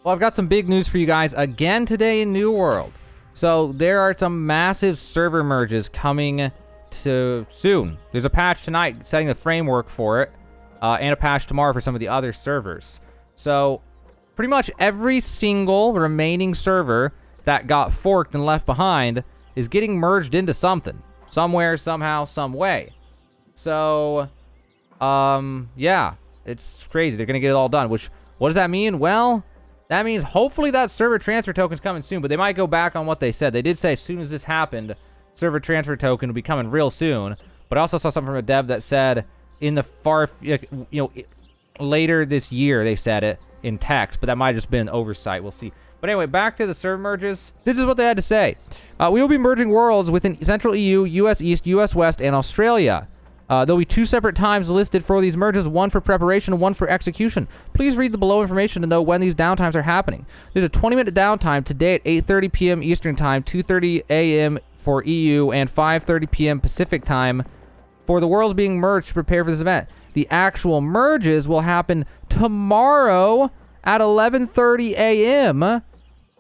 Well, I've got some big news for you guys again today in New World. So there are some massive server merges coming to soon. There's a patch tonight setting the framework for it, and a patch tomorrow for some of the other servers. So pretty much every single remaining server that got forked and left behind is getting merged into something. Somewhere, somehow, some way. So, yeah, it's crazy. They're going to get it all done, which, what does that mean? Well, that means hopefully that server transfer token's coming soon, but they might go back on what they said. They did say as soon as this happened, server transfer token will be coming real soon. But I also saw something from a dev that said in the later this year, they said it in text, but that might have just been an oversight. We'll see. But anyway, back to the server merges. This is what they had to say. We will be merging worlds within Central EU, US East, US West, and Australia. There'll be 2 separate times listed for these merges, one for preparation and one for execution. Please read the below information to know when these downtimes are happening. There's a 20-minute downtime today at 8:30 p.m. Eastern Time, 2:30 a.m. for EU, and 5:30 p.m. Pacific Time for the worlds being merged to prepare for this event. The actual merges will happen tomorrow at 11:30 a.m.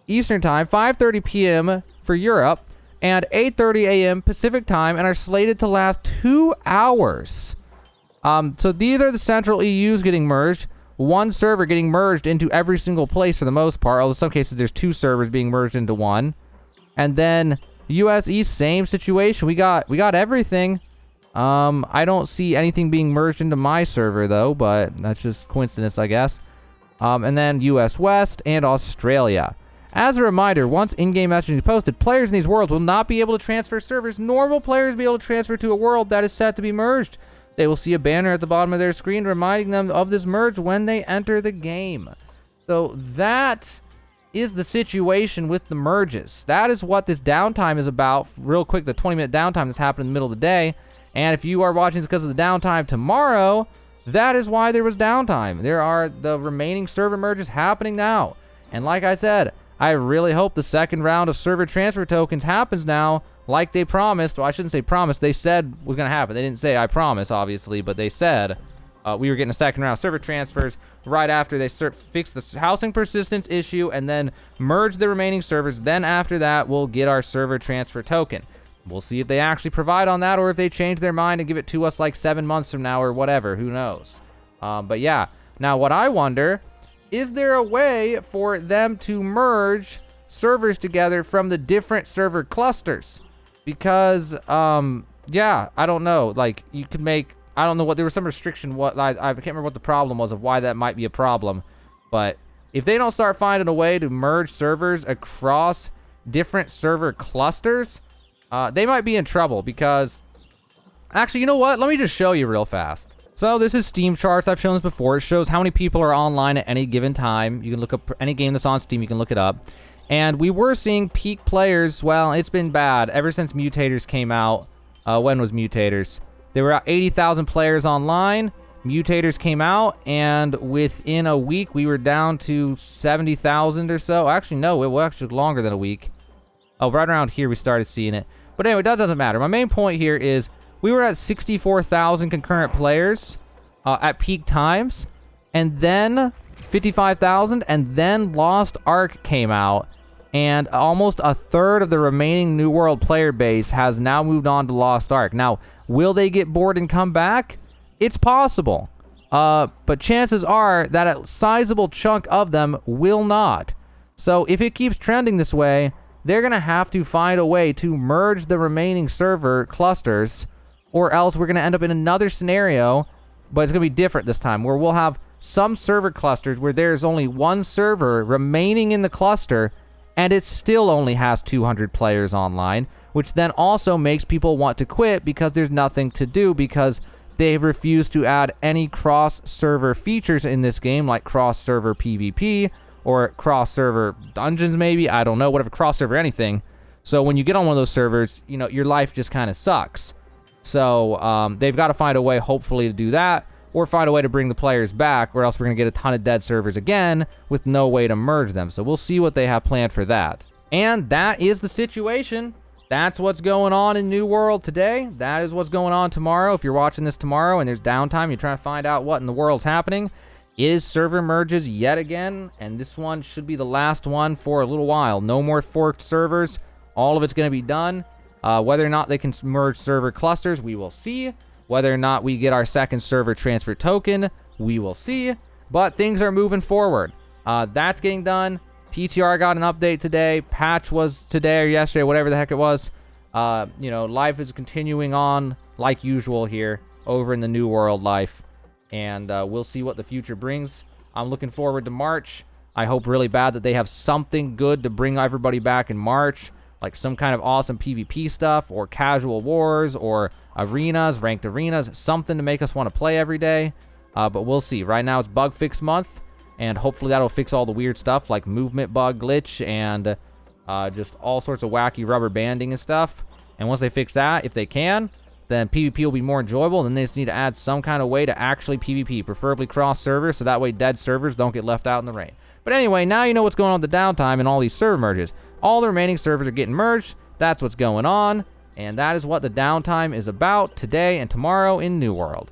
Eastern Time, 5:30 p.m. for Europe, and 8:30 a.m. Pacific Time, and are slated to last 2 hours. So these are the Central EUs getting merged. One server getting merged into every single place for the most part. Although in some cases there's 2 servers being merged into one. And then US East, same situation. We got everything. I don't see anything being merged into my server though, but that's just coincidence, I guess. And then US West and Australia. As a reminder, once in-game messaging is posted, players in these worlds will not be able to transfer servers. Normal players will be able to transfer to a world that is set to be merged. They will see a banner at the bottom of their screen reminding them of this merge when they enter the game. So that is the situation with the merges. That is what this downtime is about. Real quick, the 20-minute downtime that's happened in the middle of the day. And if you are watching this because of the downtime tomorrow, that is why there was downtime. There are the remaining server merges happening now. And like I said, I really hope the second round of server transfer tokens happens now, like they promised. Well, I shouldn't say promised. They said was going to happen. They didn't say I promise, obviously, but they said we were getting a second round of server transfers right after they fix the housing persistence issue and then merge the remaining servers. Then after that, we'll get our server transfer token. We'll see if they actually provide on that or if they change their mind and give it to us like 7 months from now or whatever. Who knows? But yeah. Now, what I wonder, is there a way for them to merge servers together from the different server clusters? Because, yeah, I don't know. Like, you could make, I don't know what, there was some restriction. I can't remember what the problem was of why that might be a problem. But if they don't start finding a way to merge servers across different server clusters, they might be in trouble because, actually, you know what? Let me just show you real fast. So this is Steam charts. I've shown this before. It shows how many people are online at any given time. You can look up any game that's on Steam. You can look it up. And we were seeing peak players. Well, it's been bad ever since Mutators came out. When was Mutators? There were 80,000 players online. Mutators came out, and within a week, we were down to 70,000 or so. Actually, no, it was actually longer than a week. Oh, right around here, we started seeing it. But anyway, that doesn't matter. My main point here is we were at 64,000 concurrent players at peak times, and then 55,000, and then Lost Ark came out, and almost a third of the remaining New World player base has now moved on to Lost Ark. Now, will they get bored and come back? It's possible, but chances are that a sizable chunk of them will not. So if it keeps trending this way, they're going to have to find a way to merge the remaining server clusters, or else we're going to end up in another scenario, but it's going to be different this time, where we'll have some server clusters where there's only one server remaining in the cluster, and it still only has 200 players online, which then also makes people want to quit because there's nothing to do, because they've refused to add any cross-server features in this game, like cross-server PvP, or cross-server dungeons maybe, I don't know, whatever, cross-server anything. So when you get on one of those servers, you know, your life just kind of sucks. So they've got to find a way, hopefully, to do that, or find a way to bring the players back, or else we're going to get a ton of dead servers again with no way to merge them. So we'll see what they have planned for that. And that is the situation. That's what's going on in New World today. That is what's going on tomorrow. If you're watching this tomorrow and there's downtime, you're trying to find out what in the world's happening, is server merges yet again, and this one should be the last one for a little while. No more forked servers. All of it's going to be done. Whether or not they can merge server clusters, we will see. Whether or not we get our second server transfer token, we will see. But things are moving forward. That's getting done. PTR got an update today. Patch was today or yesterday, whatever the heck it was. Life is continuing on like usual here over in the New World life. And we'll see what the future brings. I'm looking forward to March. I hope really bad that they have something good to bring everybody back in March. Like some kind of awesome PvP stuff, or casual wars, or arenas, ranked arenas. Something to make us want to play every day. But we'll see. Right now it's bug fix month. And hopefully that'll fix all the weird stuff like movement bug glitch and just all sorts of wacky rubber banding and stuff. And once they fix that, if they can, then PvP will be more enjoyable. Then they just need to add some kind of way to actually PvP, preferably cross servers, so that way dead servers don't get left out in the rain. But anyway, now you know what's going on with the downtime and all these server merges. All the remaining servers are getting merged. That's what's going on. And that is what the downtime is about today and tomorrow in New World.